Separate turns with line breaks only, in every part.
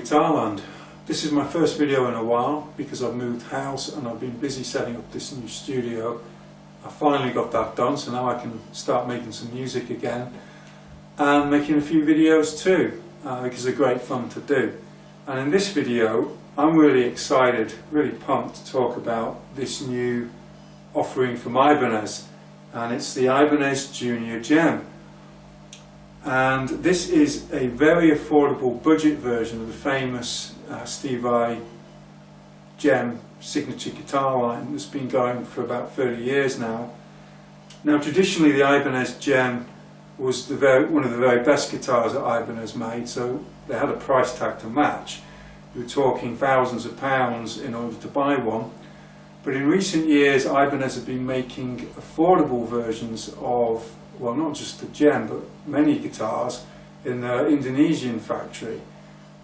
Guitarland. This is my first video in a while because I've moved house and I've been busy setting up this new studio. I finally got that done, so now I can start making some music again and making a few videos too, because they're great fun to do. And in this video I'm really excited, really pumped to talk about this new offering from Ibanez, and it's the Ibanez Junior Jem. And this is a very affordable budget version of the famous Stevie Vai Jem signature guitar line that's been going for about 30 years now. Now traditionally the Ibanez Jem was one of the very best guitars that Ibanez made, so they had a price tag to match. You were talking thousands of pounds in order to buy one. But in recent years Ibanez have been making affordable versions of, well, not just the Jem but many guitars in their Indonesian factory.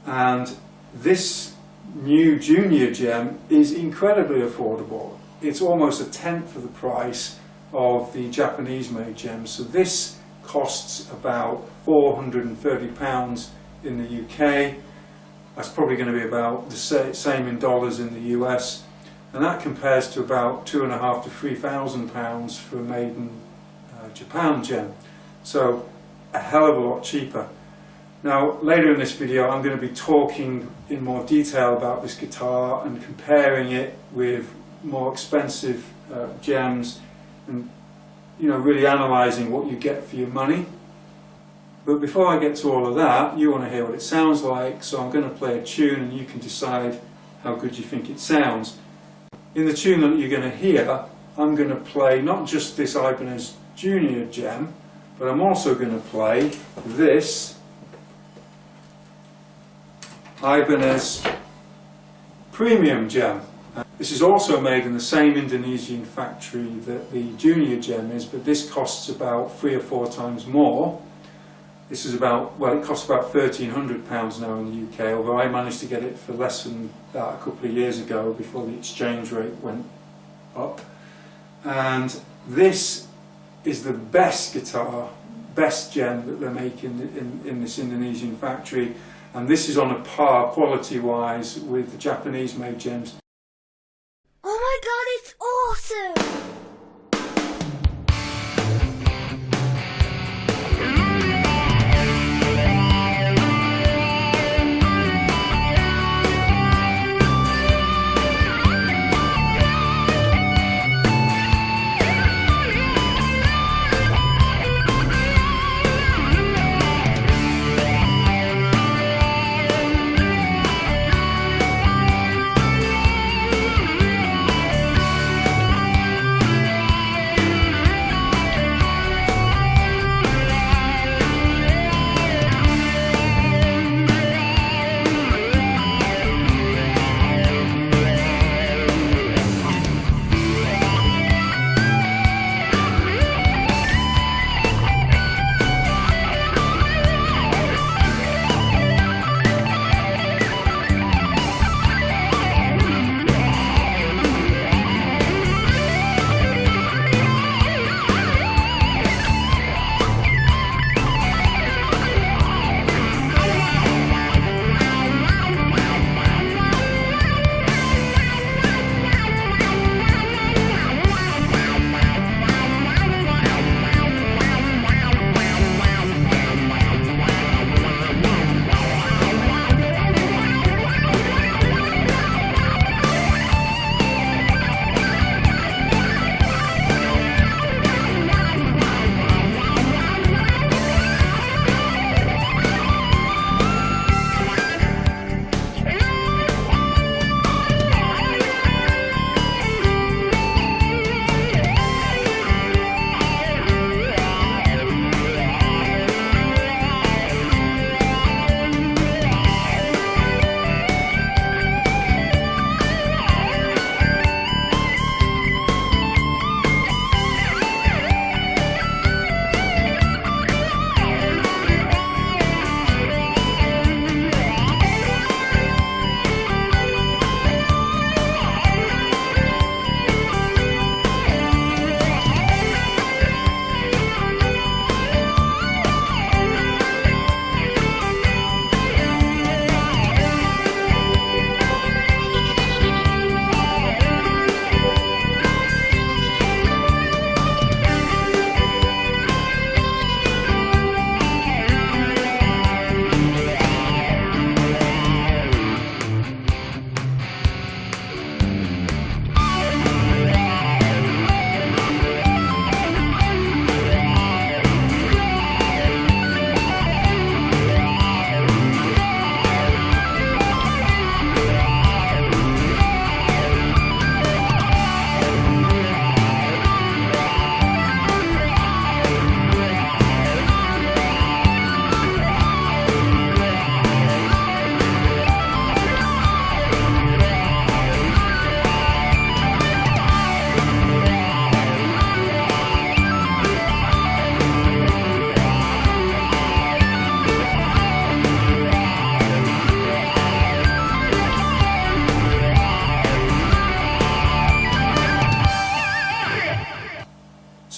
And this new Junior Jem is incredibly affordable. It's almost a tenth of the price of the Japanese made Jem. So this costs about £430 in the UK. That's probably going to be about the same in dollars in the US. And that compares to about £2,500 to £3,000 for a made in Japan Jem. So a hell of a lot cheaper. Now later in this video I'm going to be talking in more detail about this guitar and comparing it with more expensive Jems, and really analysing what you get for your money. But before I get to all of that, you want to hear what it sounds like, so I'm going to play a tune and you can decide how good you think it sounds. In the tune that you're going to hear, I'm going to play not just this Ibanez Junior Jem, but I'm also going to play this Ibanez Premium Jem. This is also made in the same Indonesian factory that the Junior Jem is, but this costs about 3 or 4 times more. This is about, well, it costs about £1,300 now in the UK, although I managed to get it for less than that a couple of years ago before the exchange rate went up. And this is the best guitar, best Jem that they're making in this Indonesian factory, and this is on a par quality wise with the Japanese made Jems.
Oh my god, it's awesome!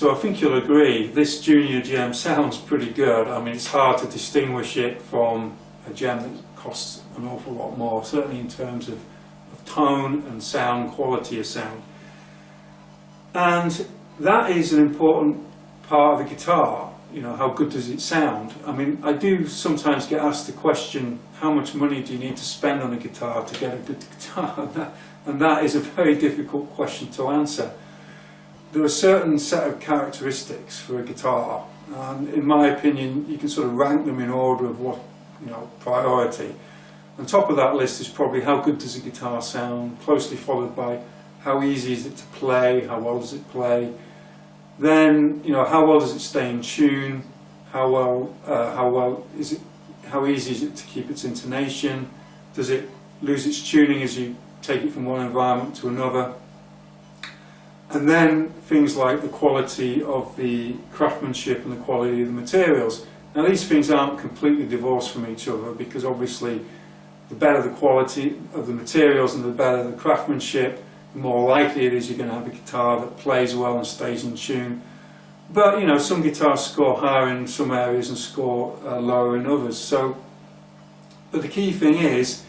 So I think you'll agree, this Junior Jem sounds pretty good. I mean, it's hard to distinguish it from a Jem that costs an awful lot more, certainly in terms of tone and sound, quality of sound. And that is an important part of the guitar. You know, how good does it sound? I mean, I do sometimes get asked the question, how much money do you need to spend on a guitar to get a good guitar? And that is a very difficult question to answer. There are a certain set of characteristics for a guitar, and in my opinion you can sort of rank them in order of what, you know, priority. On top of that list is probably how good does a guitar sound, closely followed by how easy is it to play, how well does it play. Then, you know, how well does it stay in tune, how easy is it to keep its intonation, does it lose its tuning as you take it from one environment to another. And then things like the quality of the craftsmanship and the quality of the materials. Now these things aren't completely divorced from each other, because obviously the better the quality of the materials and the better the craftsmanship, the more likely it is you're going to have a guitar that plays well and stays in tune. But you know, some guitars score higher in some areas and score lower in others. So, but the key thing is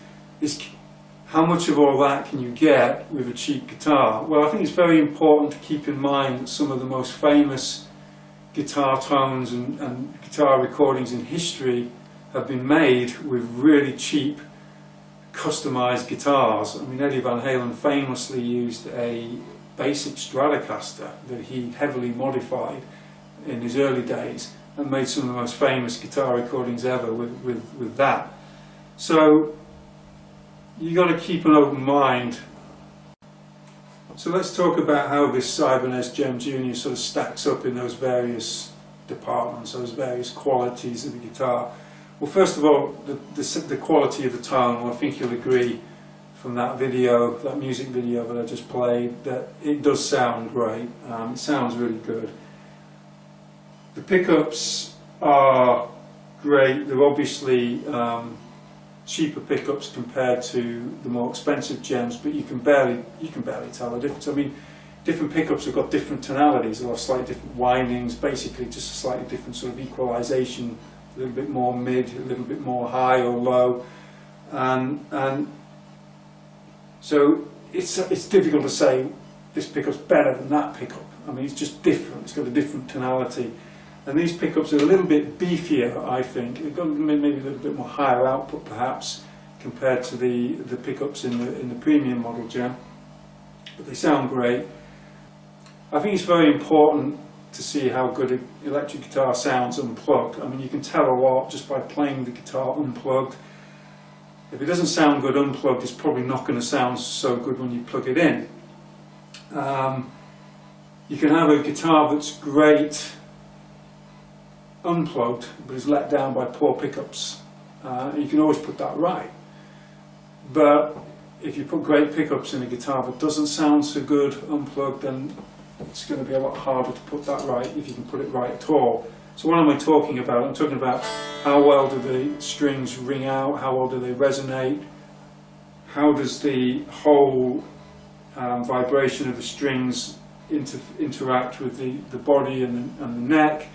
how much of all that can you get with a cheap guitar? Well, I think it's very important to keep in mind that some of the most famous guitar tones and guitar recordings in history have been made with really cheap, customized guitars. I mean, Eddie Van Halen famously used a basic Stratocaster that he heavily modified in his early days and made some of the most famous guitar recordings ever with that. So you've got to keep an open mind. So let's talk about how this Ibanez Jem Junior sort of stacks up in those various departments, those various qualities of the guitar. Well, first of all, the quality of the tone. Well, I think you'll agree from that video, that music video that I just played, that it does sound great. It sounds really good. The pickups are great. They're obviously cheaper pickups compared to the more expensive Jems, but you can barely tell the difference. I mean, different pickups have got different tonalities. They'll have slightly different windings, basically just a slightly different sort of equalization, a little bit more mid, a little bit more high or low, and so it's difficult to say this pickup's better than that pickup. I mean, it's just different. It's got a different tonality. And these pickups are a little bit beefier, I think. They've got maybe a little bit more higher output, perhaps, compared to the pickups in the premium model Jem. But they sound great. I think it's very important to see how good an electric guitar sounds unplugged. I mean, you can tell a lot just by playing the guitar unplugged. If it doesn't sound good unplugged, it's probably not going to sound so good when you plug it in. You can have a guitar that's great unplugged, but is let down by poor pickups. You can always put that right. But if you put great pickups in a guitar that doesn't sound so good unplugged, then it's going to be a lot harder to put that right, if you can put it right at all. So what am I talking about? I'm talking about how well do the strings ring out, how well do they resonate, how does the whole vibration of the strings interact with the body and the neck.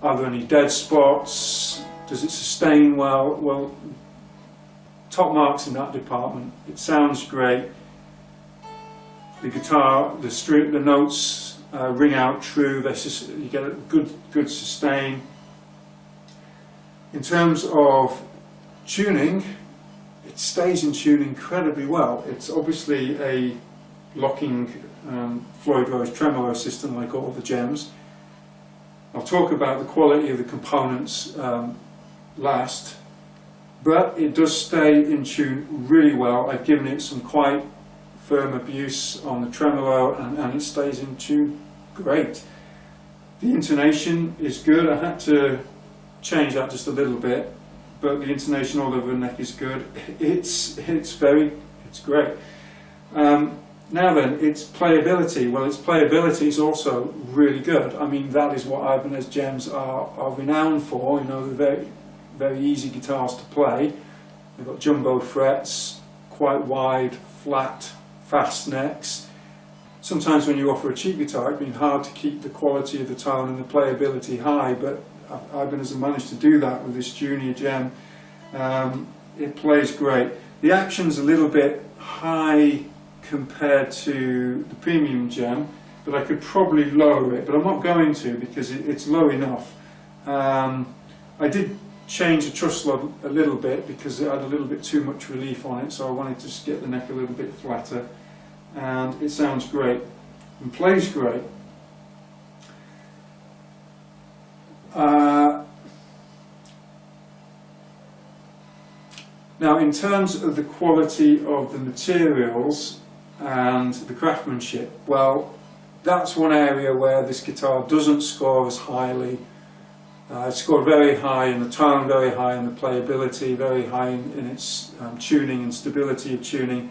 Are there any dead spots? Does it sustain well? Well, top marks in that department. It sounds great. The guitar, the notes ring out true. You get a good sustain. In terms of tuning, it stays in tune incredibly well. It's obviously a locking Floyd Rose tremolo system like all the Jems. I'll talk about the quality of the components last, but it does stay in tune really well. I've given it some quite firm abuse on the tremolo and it stays in tune great. The intonation is good. I had to change that just a little bit, but the intonation all over the neck is good. It's great. Now then, its playability. Well, its playability is also really good. I mean, that is what Ibanez Jems are renowned for. You know, they're very, very easy guitars to play. They've got jumbo frets, quite wide, flat, fast necks. sometimes when you offer a cheap guitar, it's been hard to keep the quality of the tone and the playability high, but Ibanez managed to do that with this Junior Jem. It plays great. The action's a little bit high compared to the premium Jem, but I could probably lower it, but I'm not going to because it's low enough. I did change the truss rod a little bit because it had a little bit too much relief on it, so I wanted to just get the neck a little bit flatter, and it sounds great and plays great. Now, in terms of the quality of the materials and the craftsmanship, well, that's one area where this guitar doesn't score as highly. It scored very high in the tone, very high in the playability, very high in its tuning and stability of tuning.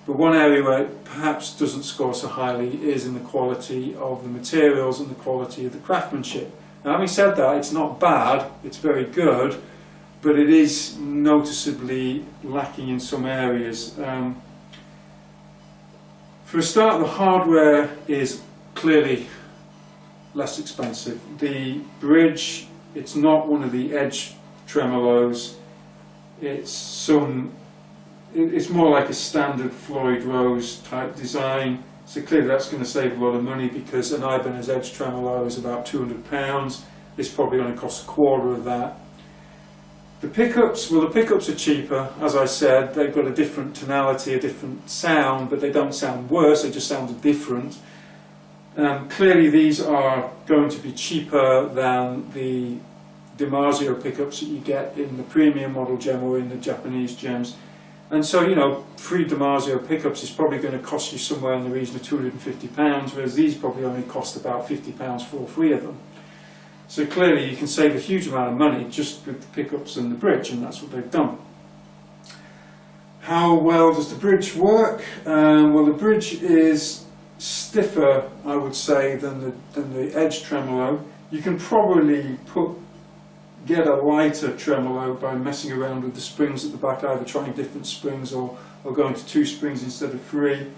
But one area where it perhaps doesn't score so highly is in the quality of the materials and the quality of the craftsmanship. Now, having said that, it's not bad, it's very good, but it is noticeably lacking in some areas. For a start, the hardware is clearly less expensive. The bridge, it's not one of the edge tremolos. It's more like a standard Floyd Rose type design. So clearly that's going to save a lot of money because an Ibanez edge tremolo is about £200. This probably only costs a quarter of that. The pickups, well, the pickups are cheaper, as I said. They've got a different tonality, a different sound, but they don't sound worse, they just sound different. Clearly these are going to be cheaper than the DiMarzio pickups that you get in the premium model Jem or in the Japanese Jems. And so, you know, 3 DiMarzio pickups is probably going to cost you somewhere in the region of £250, whereas these probably only cost about £50 for all 3 of them. So clearly you can save a huge amount of money just with the pickups and the bridge, and that's what they've done. How well does the bridge work? Well, the bridge is stiffer, I would say, than the edge tremolo. You can probably get a lighter tremolo by messing around with the springs at the back, either trying different springs or going to 2 springs instead of 3.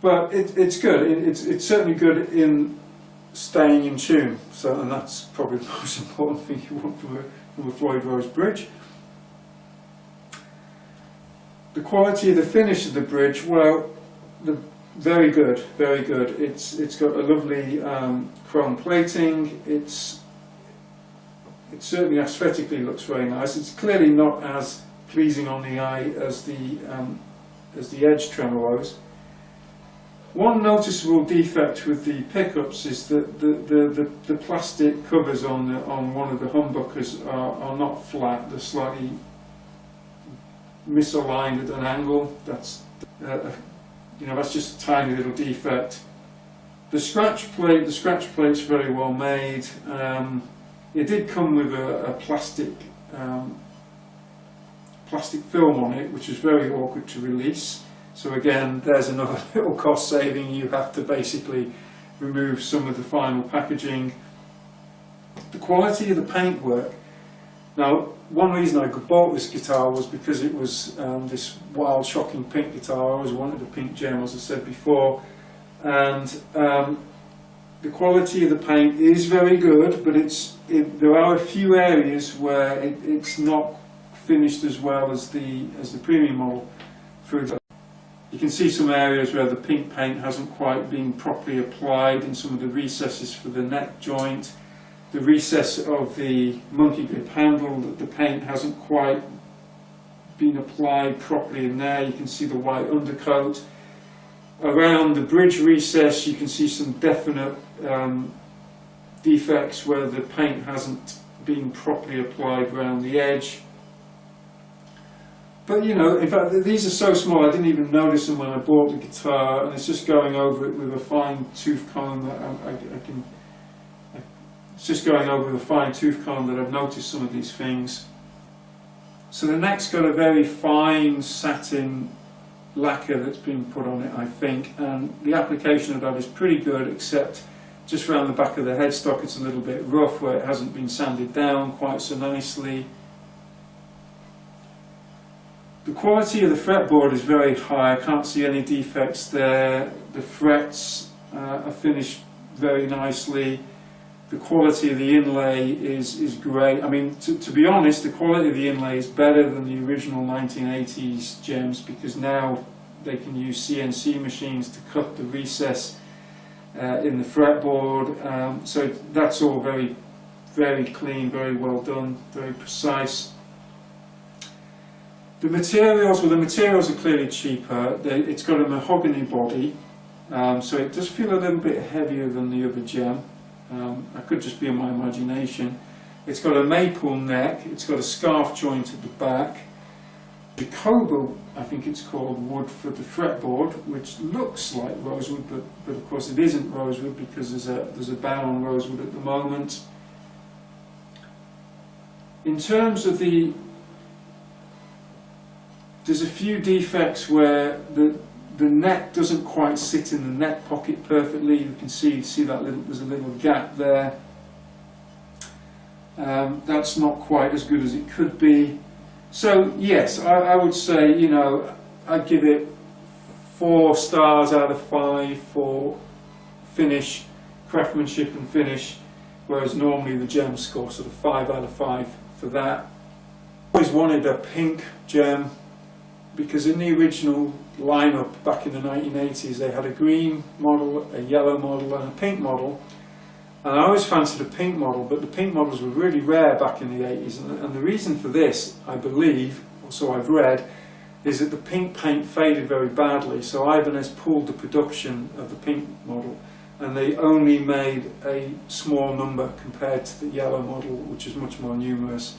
But it's good. It's certainly good in staying in tune, and that's probably the most important thing you want from a Floyd Rose bridge. The quality of the finish of the bridge, well, very good, very good. It's got a lovely chrome plating. It certainly aesthetically looks very nice. It's clearly not as pleasing on the eye as the edge tremolos. One noticeable defect with the pickups is that the plastic covers on one of the humbuckers are not flat. They're slightly misaligned at an angle. That's that's just a tiny little defect. The scratch plate's very well made. It did come with a plastic film on it, which is very awkward to release. So again, there's another little cost saving. You have to basically remove some of the final packaging. The quality of the paintwork. Now, one reason I bought this guitar was because it was this wild, shocking pink guitar. I always wanted a pink Jem, as I said before. And the quality of the paint is very good, but there are a few areas where it's not finished as well as the premium model. For example, you can see some areas where the pink paint hasn't quite been properly applied in some of the recesses for the neck joint. The recess of the monkey grip handle, the paint hasn't quite been applied properly in there. You can see the white undercoat. Around the bridge recess you can see some definite defects where the paint hasn't been properly applied around the edge. But in fact, these are so small I didn't even notice them when I bought the guitar, and it's just going over it with a fine tooth comb that it's just going over with a fine tooth comb that I've noticed some of these things. So the neck's got a very fine satin lacquer that's been put on it, I think, and the application of that is pretty good, except just around the back of the headstock it's a little bit rough where it hasn't been sanded down quite so nicely. The quality of the fretboard is very high. I can't see any defects there. The frets are finished very nicely. The quality of the inlay is great. I mean, to be honest, the quality of the inlay is better than the original 1980s Jems, because now they can use CNC machines to cut the recess in the fretboard. So that's all very, very clean, very well done, very precise. The materials, well, the materials are clearly cheaper. It's got a mahogany body, so it does feel a little bit heavier than the other Jem. That could just be in my imagination. It's got a maple neck, it's got a scarf joint at the back. The Cobalt, I think it's called, wood for the fretboard, which looks like rosewood, but of course it isn't rosewood, because there's a ban on rosewood at the moment. In terms of there's a few defects where the neck doesn't quite sit in the neck pocket perfectly. You can see that there's a little gap there. That's not quite as good as it could be. So yes, I would say, you know, I'd give it 4 stars out of 5 for finish, craftsmanship and finish, whereas normally the Jem score sort of 5 out of 5 for that. I always wanted a pink Jem, because in the original lineup back in the 1980s they had a green model, a yellow model and a pink model, and I always fancied a pink model, but the pink models were really rare back in the 80s, and the reason for this, I believe, or so I've read, is that the pink paint faded very badly, so Ibanez pulled the production of the pink model and they only made a small number compared to the yellow model, which is much more numerous,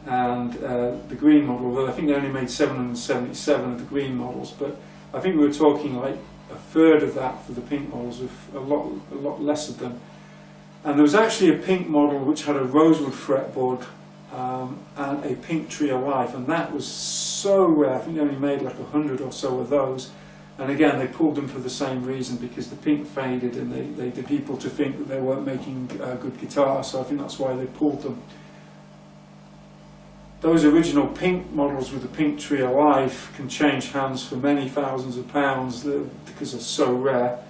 and the green model, well, I think they only made 777 of the green models, but I think we were talking like a third of that for the pink models, with a lot less of them. And there was actually a pink model which had a rosewood fretboard and a pink tree of life, and that was so rare. I think they only made like 100 or so of those, and again they pulled them for the same reason, because the pink faded and they did people to think that they weren't making good guitars, so I think that's why they pulled them. Those original pink models with the pink tree of life can change hands for many thousands of pounds because they're so rare.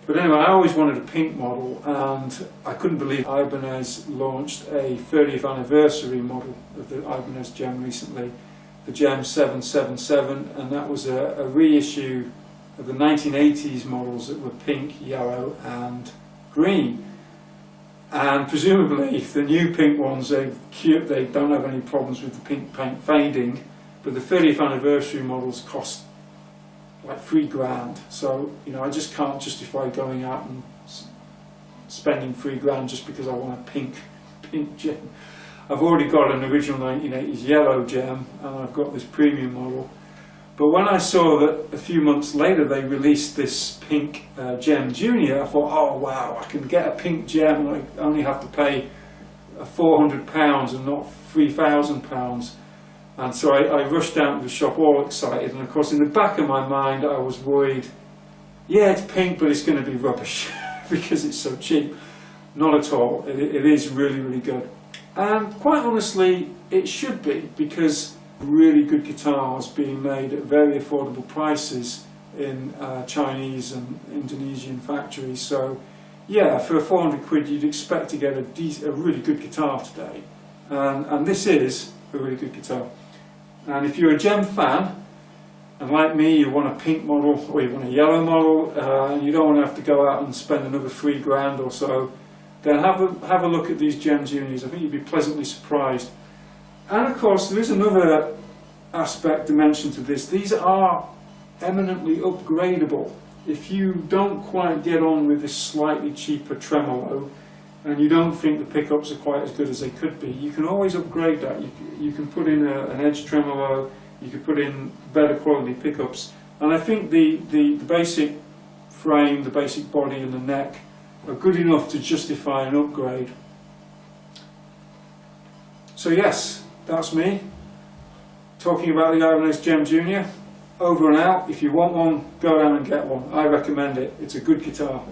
But anyway, I always wanted a pink model, and I couldn't believe Ibanez launched a 30th anniversary model of the Ibanez Jem recently, the Jem 777, and that was a reissue of the 1980s models that were pink, yellow and green. And presumably the new pink ones, they don't have any problems with the pink paint fading, but the 30th anniversary models cost like $3,000. So, you know, I just can't justify going out and spending $3,000 just because I want a pink Jem. I've already got an original 1980s Yellow Jem, and I've got this premium model. But when I saw that a few months later they released this pink Jem Junior, I thought, oh wow, I can get a pink Jem and I only have to pay £400 and not £3,000. And so I rushed down to the shop all excited, and of course in the back of my mind I was worried, yeah, it's pink but it's going to be rubbish because it's so cheap. Not at all. It is really, really good. And quite honestly, it should be, because really good guitars being made at very affordable prices in Chinese and Indonesian factories. So yeah, for 400 quid you'd expect to get a really good guitar today, and this is a really good guitar. And if you're a Jem fan, and like me you want a pink model or you want a yellow model, and you don't want to have to go out and spend another $3,000 or so, then have a look at these Jem Juniors. I think you'd be pleasantly surprised. And of course there is another dimension to this. These are eminently upgradable. If you don't quite get on with this slightly cheaper tremolo and you don't think the pickups are quite as good as they could be, you can always upgrade that. You can put in an edge tremolo, you can put in better quality pickups, and I think the basic frame, the basic body and the neck are good enough to justify an upgrade. So yes, that's me talking about the Ibanez Jem Junior. Over and out. If you want one, go down and get one. I recommend it. It's a good guitar.